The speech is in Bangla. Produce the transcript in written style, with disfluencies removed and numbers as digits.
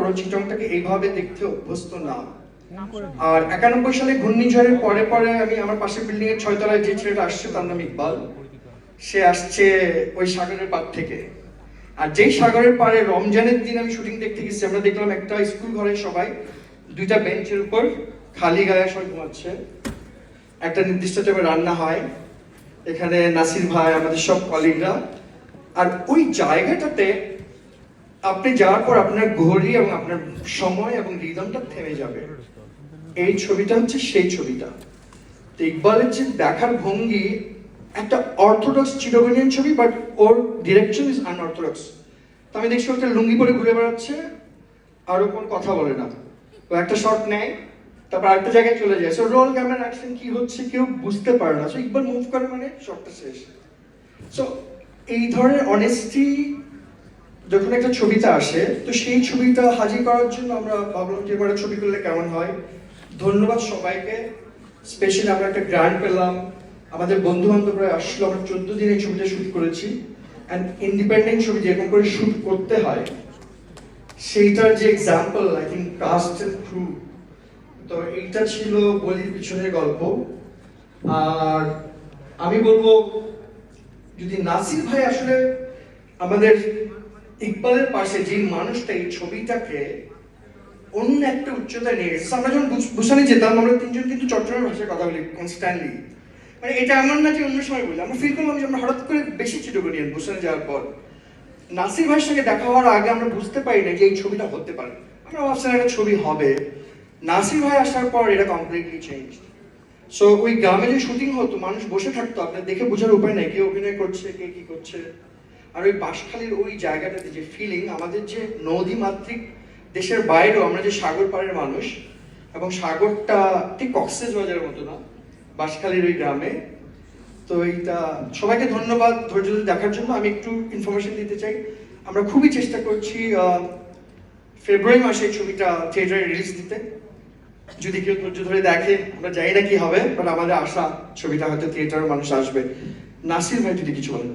তারপরও চিটংটাকে এইভাবে দেখতে অভ্যস্ত না। আর 91 সালে ঘূর্ণিঝড়ের পরে পরে আমি আমার পাশের বিল্ডিং এর 6 তলায় যে ছেলেটা আসছে তার নাম ইকবাল, সে আসছে ওই সাগরের পাড় থেকে। আর যেই সাগরের পাড়ে রমজানের দিন আমি শুটিং দেখতে গেছি, আমরা দেখলাম একটা স্কুল ঘরে সবাই দুইটা বেঞ্চের উপর খালি গায়ে সবাই ঘুমাচ্ছে, একটা নির্দিষ্ট টাইমে রান্না হয়, এখানে নাসির ভাই আমাদের সব কলিগরা। আর ওই জায়গাটাতে আপনি যাওয়ার পর আপনার ঘড়ি এবং আপনার সময় এবং রিদমটা থেমে যাবে। এই ছবিটা হচ্ছে সেই ছবিটা। তো ইকবালের যে দেখার ভঙ্গি, একটা অর্থোডক্স চিরগনিয়ান ছবি, but or direction is unorthodox. তো আমি দেখছি একটা লুঙ্গি পরে ঘুরে বেড়াচ্ছে আর ও কোনো কথা বলে না, তো একটা শট নেয় তারপর আরেকটা জায়গায় চলে যায়। সো রোল ক্যামেরা অ্যাকশন কি হচ্ছে কেউ বুঝতে পারে না। সো ইকবাল মুভ করে মানে শটটা শেষ। সো এই ধরনের অনেস্টি যখন একটা ছবিতে আসে, তো সেই ছবিটা হাজির করার জন্য আমরা ভাবলাম যে এবারে ছবি করলে কেমন হয়। ধন্যবাদ সবাইকে, স্পেশালি আমরা একটা গ্র্যান্ড পেলাম, আমাদের বন্ধু বান্ধবরা আসলো, আমরা 14 দিন এই ছবিটা শুট করেছি। অ্যান্ড ইন্ডিপেন্ডেন্ট ছবি যেরকম করে শুট করতে হয় সেইটার যে example, I think cast and crew. তো এইটা ছিল বলির পিছনের গল্প। আর আমি বলবো, যদি নাসির ভাই আসলে আমাদের ইকবালের পাশে যে মানুষটা এই ছবিটাকে অন্য একটা উচ্চতায় নিয়ে গেছে। আমরা যখন বুসানে যেতাম, আমরা তিনজন কিন্তু চট্টগ্রামের ভাষায় কথা বলি কনস্ট্যান্টলি। মানে এটা এমন না যে অন্য সময় বলি, আমরা ফিল করলাম যে আমরা হঠাৎ করে বেশি চিটগনিয়ান বুসানে যাওয়ার পর। নাসির ভাইয়ের সঙ্গে দেখা হওয়ার আগে আমরা বুঝতে পারি না যে এই ছবিটা হতে পারে, আমরা ভাবছিলাম একটা ছবি হবে। নাসির ভাই আসার পর এটা কমপ্লিটলি চেঞ্জ। সো ওই গ্রামে যে শুটিং হতো, মানুষ বসে থাকতো, আপনার দেখে বোঝার উপায় নাই কে অভিনয় করছে কে কি করছে। আর ওই বাঁশখালীর ওই জায়গাটাতে যে ফিলিং, আমাদের যে নদীমাতৃক দেশের বাইরেও আমরা যে সাগর পাড়ের মানুষ, এবং সাগরটা ঠিক কক্সবাজারের মতো না, বাঁশখালীর ওই গ্রামে। তো এইটা সবাইকে ধন্যবাদ ধৈর্য ধরে দেখার জন্য। আমি একটু ইনফরমেশন দিতে চাই, আমরা খুবই চেষ্টা করছি ফেব্রুয়ারি মাসে এই ছবিটা থিয়েটারে রিলিজ দিতে। যদি কেউ ধৈর্য ধরে দেখে, আমরা জানি না কি হবে, বাট আমাদের আশা ছবিটা হয়তো থিয়েটারের মানুষ আসবে। নাসির ভাই যদি কিছু বলেন।